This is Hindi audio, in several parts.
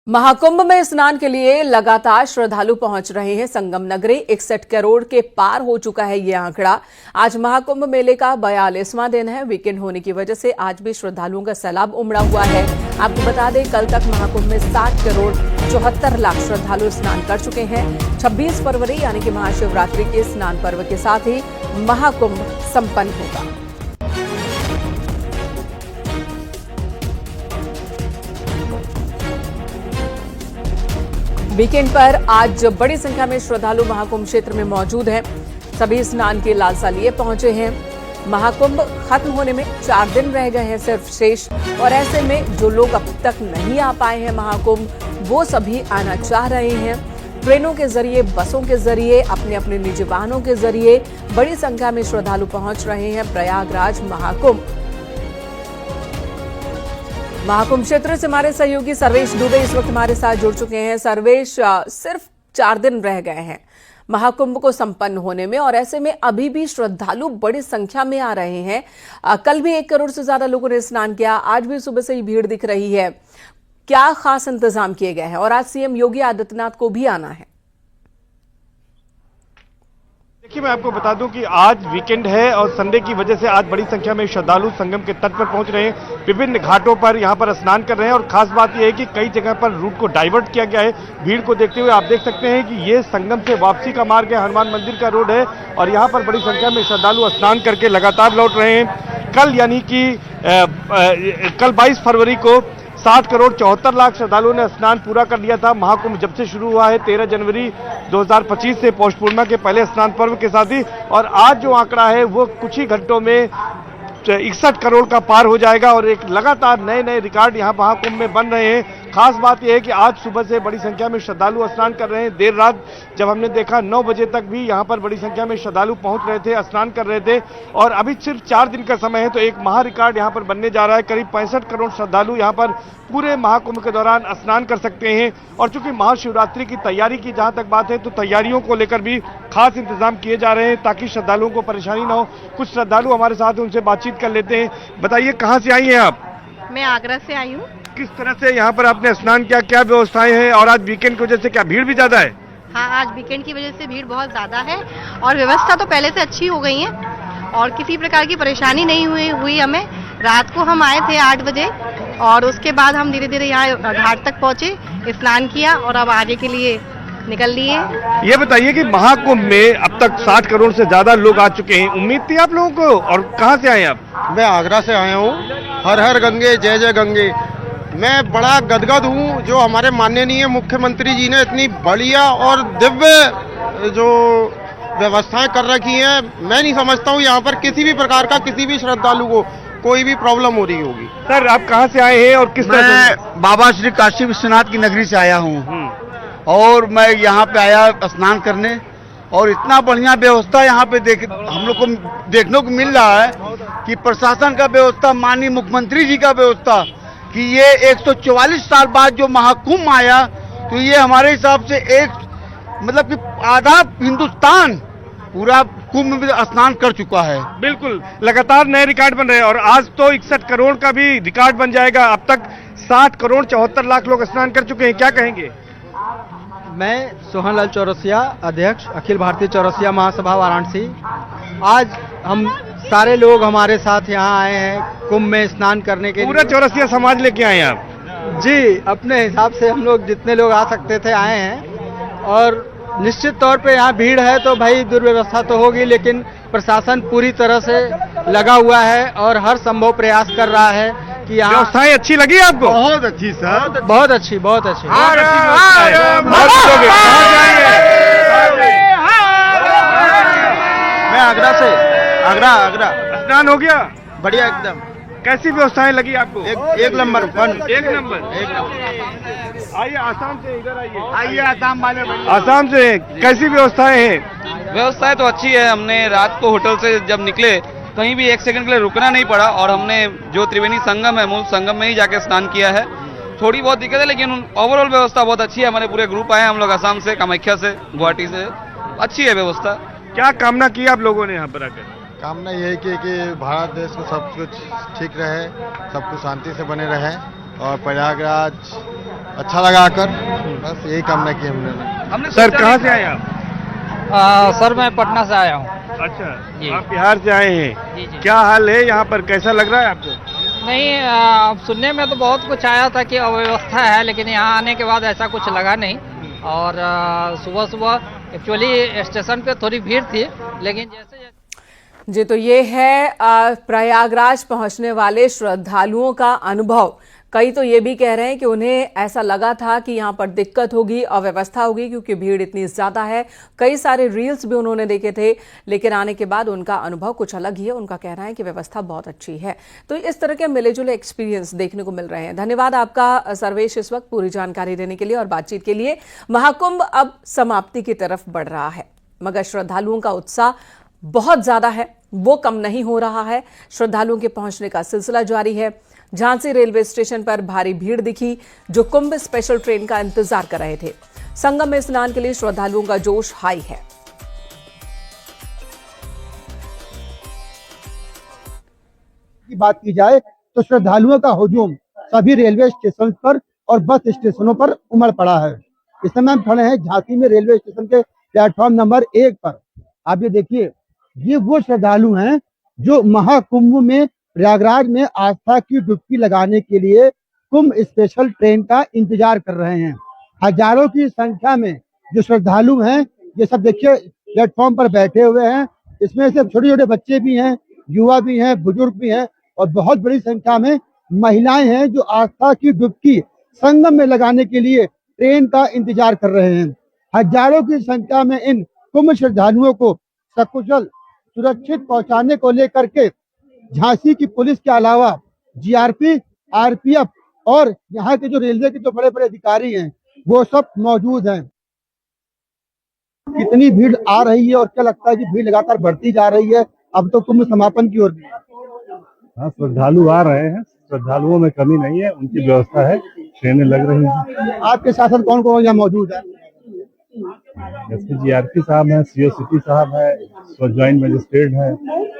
महाकुंभ में स्नान के लिए लगातार श्रद्धालु पहुंच रहे हैं। संगम नगरी 61 करोड़ के पार हो चुका है ये आंकड़ा। आज महाकुंभ मेले का 42वां दिन है। वीकेंड होने की वजह से आज भी श्रद्धालुओं का सैलाब उमड़ा हुआ है। आपको बता दें, कल तक महाकुंभ में 60 करोड़ 74 लाख श्रद्धालु स्नान कर चुके हैं। 26 फरवरी यानी कि महाशिवरात्रि के स्नान पर्व के साथ ही महाकुंभ संपन्न होगा। वीकेंड पर आज बड़ी संख्या में श्रद्धालु महाकुंभ क्षेत्र में मौजूद हैं। सभी स्नान की लालसा लिए पहुंचे हैं। महाकुंभ खत्म होने में 4 दिन रह गए हैं सिर्फ शेष, और ऐसे में जो लोग अब तक नहीं आ पाए हैं महाकुंभ, वो सभी आना चाह रहे हैं। ट्रेनों के जरिए, बसों के जरिए, अपने अपने निजी वाहनों के जरिए बड़ी संख्या में श्रद्धालु पहुंच रहे हैं प्रयागराज महाकुंभ। महाकुंभ क्षेत्र से हमारे सहयोगी सर्वेश दुबे इस वक्त हमारे साथ जुड़ चुके हैं। सर्वेश, सिर्फ 4 दिन रह गए हैं महाकुंभ को संपन्न होने में, और ऐसे में अभी भी श्रद्धालु बड़ी संख्या में आ रहे हैं। कल भी 1 करोड़ से ज्यादा लोगों ने स्नान किया। आज भी सुबह से ही भीड़ दिख रही है। क्या खास इंतजाम किए गए हैं? और आज सीएम योगी आदित्यनाथ को भी आना है। देखिए, मैं आपको बता दूं कि आज वीकेंड है और संडे की वजह से आज बड़ी संख्या में श्रद्धालु संगम के तट पर पहुंच रहे हैं। विभिन्न घाटों पर यहां पर स्नान कर रहे हैं, और खास बात यह है कि कई जगह पर रूट को डाइवर्ट किया गया है। भीड़ को देखते हुए आप देख सकते हैं कि ये संगम से वापसी का मार्ग है, हनुमान मंदिर का रोड है, और यहां पर बड़ी संख्या में श्रद्धालु स्नान करके लगातार लौट रहे हैं। कल यानी कि कल 22 फरवरी को 60 करोड़ 74 लाख श्रद्धालुओं ने स्नान पूरा कर लिया था। महाकुंभ जब से शुरू हुआ है 13 जनवरी 2025 से, पौष पूर्णिमा के पहले स्नान पर्व के साथ ही, और आज जो आंकड़ा है वो कुछ ही घंटों में 61 करोड़ का पार हो जाएगा, और एक लगातार नए नए रिकॉर्ड यहां महाकुंभ में बन रहे हैं। खास बात यह है कि आज सुबह से बड़ी संख्या में श्रद्धालु स्नान कर रहे हैं। देर रात जब हमने देखा 9 बजे तक भी यहां पर बड़ी संख्या में श्रद्धालु पहुंच रहे थे, स्नान कर रहे थे, और अभी सिर्फ 4 दिन का समय है तो एक महा रिकॉर्ड यहां पर बनने जा रहा है। करीब 65 करोड़ श्रद्धालु यहां पर पूरे महाकुंभ के दौरान स्नान कर सकते हैं। और चूंकि महाशिवरात्रि की तैयारी की जहां तक बात है, तो तैयारियों को लेकर भी खास इंतजाम किए जा रहे हैं ताकि श्रद्धालुओं को परेशानी न हो। कुछ श्रद्धालु हमारे साथ हैं, उनसे बातचीत कर लेते हैं। बताइए, कहाँ से आई हैं आप? मैं आगरा से आई हूँ। किस तरह से यहाँ पर आपने स्नान किया, क्या व्यवस्थाएं हैं, और आज वीकेंड की वजह से क्या भीड़ भी ज्यादा है? हाँ, आज वीकेंड की वजह से भीड़ बहुत ज्यादा है, और व्यवस्था तो पहले से अच्छी हो गई है, और किसी प्रकार की परेशानी नहीं हुई हमें। रात को हम आए थे 8 बजे, और उसके बाद हम धीरे धीरे यहाँ घाट तक पहुँचे, स्नान किया, और अब आगे के लिए निकल लिए। ये बताइए कि महाकुंभ में अब तक 60 करोड़ से ज्यादा लोग आ चुके हैं, उम्मीद थी आप लोगों को? और कहाँ से आए आप? मैं आगरा से आया हूँ। हर हर गंगे जय जय गंगे। मैं बड़ा गदगद हूँ जो हमारे माननीय मुख्यमंत्री जी ने इतनी बढ़िया और दिव्य जो व्यवस्थाएं कर रखी हैं। मैं नहीं समझता हूँ यहाँ पर किसी भी प्रकार का किसी भी श्रद्धालु को कोई भी प्रॉब्लम हो रही होगी। सर, आप कहाँ से आए हैं और किस तरह? मैं बाबा श्री काशी विश्वनाथ की नगरी से आया हूँ, और मैं यहाँ पे आया स्नान करने, और इतना बढ़िया व्यवस्था यहाँ पे हम लोग को देखने को मिल रहा है कि प्रशासन का व्यवस्था, माननीय मुख्यमंत्री जी का व्यवस्था, कि ये 144 साल बाद जो महाकुंभ आया, तो ये हमारे हिसाब से एक मतलब कि आधा हिंदुस्तान पूरा कुंभ में स्नान कर चुका है। बिल्कुल, लगातार नए रिकॉर्ड बन रहे हैं, और आज तो 61 करोड़ का भी रिकॉर्ड बन जाएगा। अब तक 60 करोड़ 74 लाख लोग स्नान कर चुके हैं। क्या कहेंगे? मैं सोहनलाल चौरसिया, अध्यक्ष अखिल भारतीय चौरसिया महासभा वाराणसी। आज हम सारे लोग हमारे साथ यहाँ आए हैं कुंभ में स्नान करने के लिए। पूरा चौरसिया समाज लेके आए हैं आप? जी, अपने हिसाब से हम लोग जितने लोग आ सकते थे आए हैं, और निश्चित तौर पे यहाँ भीड़ है तो भाई दुर्व्यवस्था तो होगी, लेकिन प्रशासन पूरी तरह से लगा हुआ है और हर संभव प्रयास कर रहा है कि यहाँ व्यवस्थाएं अच्छी लगी आपको? बहुत अच्छी सर, बहुत अच्छी, बहुत अच्छी। मैं आगरा से, आगरा। स्नान हो गया? बढ़िया एकदम। कैसी व्यवस्थाएं लगी आपको? एक नंबर। एक नंबर। आइए आसाम से, इधर आइए आसाम वाले। आसाम से कैसी व्यवस्थाएं हैं? व्यवस्थाएं तो अच्छी है। हमने रात को होटल से जब निकले कहीं भी 1 सेकंड के लिए रुकना नहीं पड़ा, और हमने जो त्रिवेणी संगम है, मूल संगम में ही जाके स्नान किया है। थोड़ी बहुत दिक्कत है, लेकिन ओवरऑल व्यवस्था बहुत अच्छी है। हमारे पूरे ग्रुप आए हैं, हम लोग असम से, कामाख्या से, गुवाहाटी से। अच्छी है व्यवस्था। क्या कामना की आप लोगों ने यहाँ पर आकर? कामना यही की कि भारत देश को सब कुछ ठीक रहे, सब कुछ शांति से बने रहे, और प्रयागराज अच्छा लगा आकर, बस यही कामना की हमने। सर कहाँ से आए आप? सर मैं पटना से आया हूँ। अच्छा, जी। आप बिहार से आए हैं। जी जी। क्या हाल है यहाँ पर, कैसा लग रहा है आपको? नहीं, सुनने में तो बहुत कुछ आया था कि अव्यवस्था है, लेकिन यहाँ आने के बाद ऐसा कुछ लगा नहीं। और सुबह सुबह एक्चुअली स्टेशन पे थोड़ी भीड़ थी, लेकिन जैसे जी, तो ये है प्रयागराज पहुंचने वाले श्रद्धालुओं का अनुभव। कई तो ये भी कह रहे हैं कि उन्हें ऐसा लगा था कि यहाँ पर दिक्कत होगी, अव्यवस्था होगी, क्योंकि भीड़ इतनी ज्यादा है। कई सारे रील्स भी उन्होंने देखे थे, लेकिन आने के बाद उनका अनुभव कुछ अलग ही है। उनका कहना है कि व्यवस्था बहुत अच्छी है। तो इस तरह के मिले जुले एक्सपीरियंस देखने को मिल रहे हैं। धन्यवाद आपका सर्वेश, इस वक्त पूरी जानकारी देने के लिए और बातचीत के लिए। महाकुंभ अब समाप्ति की तरफ बढ़ रहा है, मगर श्रद्धालुओं का उत्साह बहुत ज्यादा है, वो कम नहीं हो रहा है। श्रद्धालुओं के पहुंचने का सिलसिला जारी है। झांसी रेलवे स्टेशन पर भारी भीड़ दिखी, जो कुंभ स्पेशल ट्रेन का इंतजार कर रहे थे। संगम में स्नान के लिए श्रद्धालुओं का जोश हाई है। की बात की जाए तो श्रद्धालुओं का हुजूम सभी रेलवे स्टेशन पर और बस स्टेशनों पर उमड़ पड़ा है। इस समय हम खड़े हैं झांसी में रेलवे स्टेशन के प्लेटफॉर्म नंबर 1 पर। आप ये देखिए, ये वो श्रद्धालु हैं जो महाकुंभ में प्रयागराज में आस्था की डुबकी लगाने के लिए कुंभ स्पेशल ट्रेन का इंतजार कर रहे हैं। हजारों की संख्या में जो श्रद्धालु हैं, ये सब देखिए प्लेटफॉर्म पर बैठे हुए हैं। इसमें से छोटे छोटे बच्चे भी हैं, युवा भी हैं, बुजुर्ग भी हैं और बहुत बड़ी संख्या में महिलाएं हैं जो आस्था की डुबकी संगम में लगाने के लिए ट्रेन का इंतजार कर रहे हैं। हजारों की संख्या में इन कुंभ श्रद्धालुओं को सकुशल सुरक्षित पहुंचाने को लेकर के झांसी की पुलिस के अलावा जीआरपी, आरपीएफ और यहाँ के जो रेलवे के जो बड़े बड़े अधिकारी हैं, वो सब मौजूद हैं। कितनी भीड़ आ रही है और क्या लगता है कि भीड़ लगातार बढ़ती जा रही है? अब तो कुंभ समापन की ओर। हाँ, श्रद्धालु आ रहे हैं, श्रद्धालुओं में कमी नहीं है, उनकी व्यवस्था है, ट्रेनें लग रही हैं। आपके साथ साथ कौन कौन यहाँ मौजूद है? जैसे जीआरपी साहब हैं, सीओ सिटी साहब है, ज्वाइंट मजिस्ट्रेट है।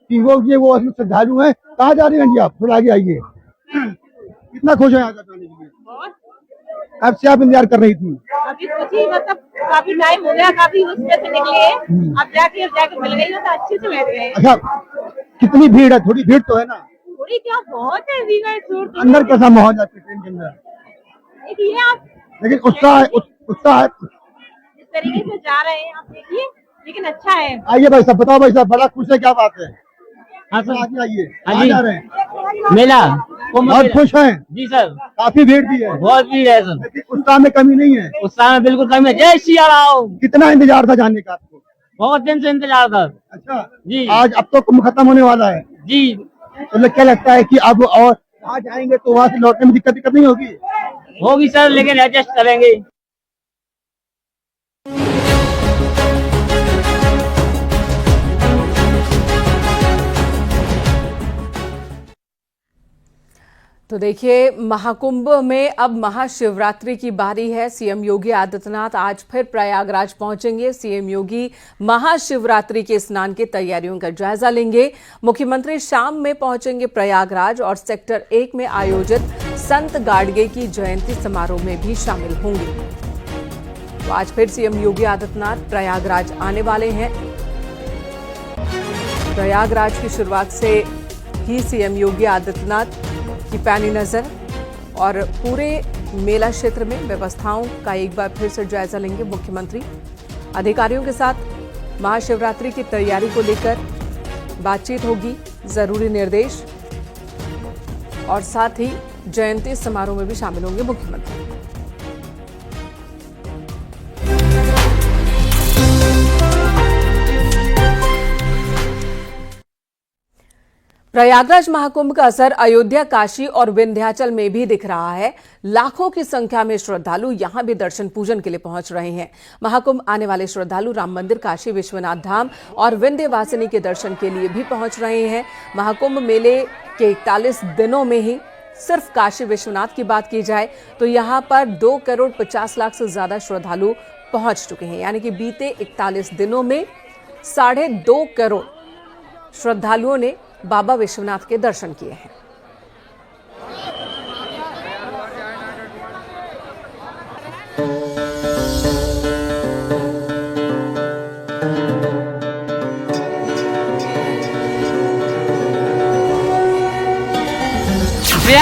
वो श्रद्धालु हैं। कहाँ जा रही हैं जी आप? थोड़ा आगे आइए। कितना खुश है यहाँ जाने के लिए? कब से आप इंतजार कर रही थी? अभी कुछ ही मतलब काफी टाइम हो गया, काफी उसमें से निकले। अब जाके मिल गई तो अच्छे से बैठ गए। अच्छा, कितनी भीड़ है? थोड़ी भीड़ तो है ना? थोड़ी क्या, बहुत है भीड़। अंदर कैसा माहौल है ट्रेन के अंदर? देखिए आप, लेकिन उत्साह है। जिस तरीके से जा रहे हैं आप देखिए, लेकिन अच्छा है। आइए भाई साहब, बताओ भाई साहब, बड़ा खुश है, क्या बात है? हाँ सर, आगे आइए। हाँ कहाँ जी, जा रहे हैं? मेला बहुत खुश हैं? जी सर, काफी भीड़ भी है, बहुत भीड़ है सर। लेकिन उत्साह में कमी नहीं है। उत्साह में बिल्कुल कमी है। जय सिया राम। कितना इंतजार था जाने का आपको? बहुत दिन से इंतजार था। अच्छा जी, आज अब तो कुंभ खत्म होने वाला है, जी तो क्या लगता है कि अब और आज आएंगे तो वहाँ से लौटने में दिक्कत नहीं होगी? होगी सर, लेकिन एडजस्ट करेंगे। तो देखिए, महाकुंभ में अब महाशिवरात्रि की बारी है। सीएम योगी आदित्यनाथ आज फिर प्रयागराज पहुंचेंगे। सीएम योगी महाशिवरात्रि के स्नान की तैयारियों का जायजा लेंगे। मुख्यमंत्री शाम में पहुंचेंगे प्रयागराज और सेक्टर 1 में आयोजित संत गाडगे की जयंती समारोह में भी शामिल होंगे। तो आज फिर सीएम योगी आदित्यनाथ प्रयागराज आने वाले हैं। प्रयागराज की शुरुआत से ही सीएम योगी आदित्यनाथ की पैनी नजर और पूरे मेला क्षेत्र में व्यवस्थाओं का एक बार फिर से जायजा लेंगे मुख्यमंत्री। अधिकारियों के साथ महाशिवरात्रि की तैयारी को लेकर बातचीत होगी, जरूरी निर्देश और साथ ही जयंती समारोह में भी शामिल होंगे मुख्यमंत्री। प्रयागराज महाकुंभ का असर अयोध्या, काशी और विंध्याचल में भी दिख रहा है। लाखों की संख्या में श्रद्धालु यहां भी दर्शन पूजन के लिए पहुंच रहे हैं। महाकुंभ आने वाले श्रद्धालु राम मंदिर, काशी विश्वनाथ धाम और विंध्यवासिनी के दर्शन के लिए भी पहुंच रहे हैं। महाकुंभ मेले के 41 दिनों में ही सिर्फ काशी विश्वनाथ की बात की जाए तो यहां पर 2 करोड़ 50 लाख से ज्यादा श्रद्धालु पहुंच चुके हैं। यानी कि बीते 41 दिनों में 2.5 करोड़ श्रद्धालुओं ने बाबा विश्वनाथ के दर्शन किए हैं।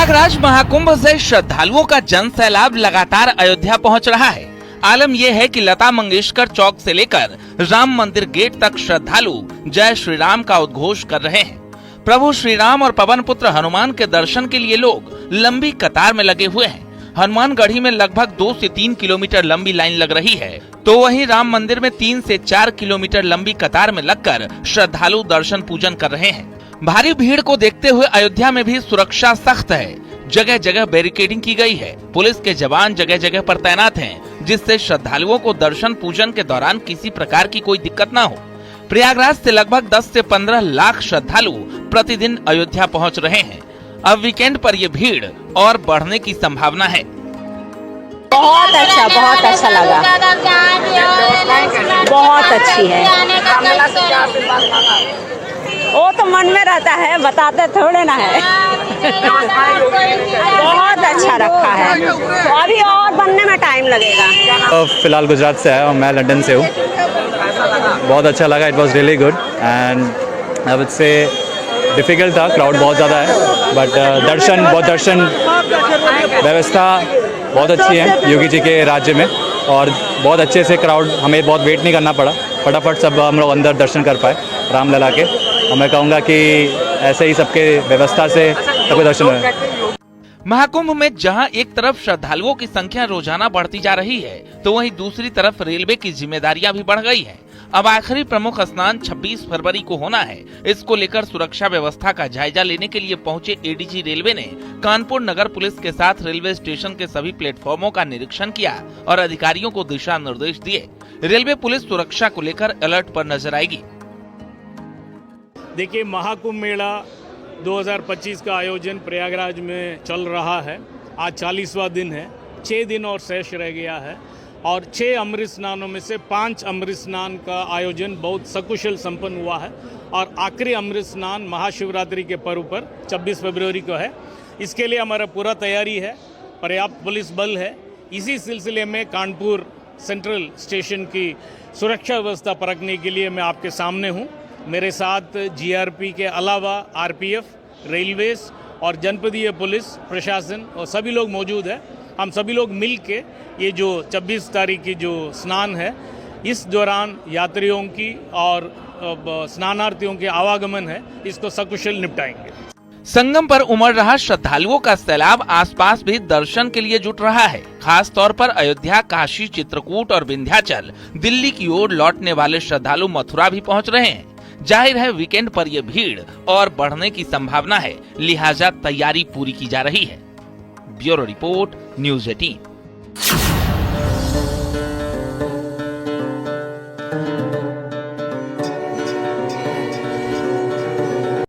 प्रयागराज महाकुंभ से श्रद्धालुओं का जन सैलाब लगातार अयोध्या पहुंच रहा है। आलम यह है कि लता मंगेशकर चौक से लेकर राम मंदिर गेट तक श्रद्धालु जय श्री राम का उद्घोष कर रहे हैं। प्रभु श्री राम और पवन पुत्र हनुमान के दर्शन के लिए लोग लंबी कतार में लगे हुए हैं। हनुमानगढ़ी में लगभग 2 से 3 किलोमीटर लंबी लाइन लग रही है, तो वहीं राम मंदिर में 3 से 4 किलोमीटर लंबी कतार में लगकर श्रद्धालु दर्शन पूजन कर रहे हैं। भारी भीड़ को देखते हुए अयोध्या में भी सुरक्षा सख्त है। जगह जगह बैरिकेडिंग की गई है। पुलिस के जवान जगह जगह पर तैनात हैं, जिससे श्रद्धालुओं को दर्शन पूजन के दौरान किसी प्रकार की कोई दिक्कत न हो। प्रयागराज से लगभग 10 से 15 लाख श्रद्धालु प्रतिदिन अयोध्या पहुंच रहे हैं। अब वीकेंड पर ये भीड़ और बढ़ने की संभावना है। बहुत अच्छा लगा, बहुत अच्छी है। वो तो मन में रहता है, बताते थोड़े ना है। बहुत अच्छा रखा है, तो अभी और बनने में टाइम लगेगा। फिलहाल गुजरात से आया हूँ, मैं लंदन से हूँ। बहुत अच्छा लगा, it was really good and I would say difficult था, क्राउड बहुत ज़्यादा है, बट दर्शन व्यवस्था बहुत अच्छी है योगी जी के राज्य में, और बहुत अच्छे से क्राउड, हमें बहुत वेट नहीं करना पड़ा, फटाफट सब हम लोग अंदर दर्शन कर पाए रामलला के। और मैं कहूँगा कि ऐसे ही सबके व्यवस्था से सबके दर्शन हुए। महाकुंभ में जहां एक तरफ श्रद्धालुओं की संख्या रोजाना बढ़ती जा रही है, तो वहीं दूसरी तरफ रेलवे की जिम्मेदारियां भी बढ़ गई हैं। अब आखिरी प्रमुख स्नान 26 फरवरी को होना है। इसको लेकर सुरक्षा व्यवस्था का जायजा लेने के लिए पहुंचे एडीजी रेलवे ने कानपुर नगर पुलिस के साथ रेलवे स्टेशन के सभी प्लेटफॉर्मों का निरीक्षण किया और अधिकारियों को दिशा निर्देश दिए। रेलवे पुलिस सुरक्षा को लेकर अलर्ट पर नजर आएगी। देखिए, महाकुंभ मेला 2025 का आयोजन प्रयागराज में चल रहा है। आज 40वां दिन है, 6 दिन और शेष रह गया है, और 6 अमृत स्नानों में से 5 अमृत स्नान का आयोजन बहुत सकुशल संपन्न हुआ है, और आखिरी अमृत स्नान महाशिवरात्रि के पर्व पर 26 फरवरी को है। इसके लिए हमारा पूरा तैयारी है, पर्याप्त पुलिस बल है। इसी सिलसिले में कानपुर सेंट्रल स्टेशन की सुरक्षा व्यवस्था परखने के लिए मैं आपके सामने हूँ। मेरे साथ जीआरपी के अलावा आरपीएफ, रेलवेज और जनपदीय पुलिस प्रशासन और सभी लोग मौजूद हैं। हम सभी लोग मिल के ये जो 26 तारीख की जो स्नान है, इस दौरान यात्रियों की और स्नानार्थियों के आवागमन है, इसको सकुशल निपटाएंगे। संगम पर उमड़ रहा श्रद्धालुओं का सैलाब आसपास भी दर्शन के लिए जुट रहा है। खास तौर पर अयोध्या, काशी, चित्रकूट और विंध्याचल, दिल्ली की ओर लौटने वाले श्रद्धालु मथुरा भी पहुंच रहे हैं। जाहिर है वीकेंड पर यह भीड़ और बढ़ने की संभावना है, लिहाजा तैयारी पूरी की जा रही है। Bureau report, news 18।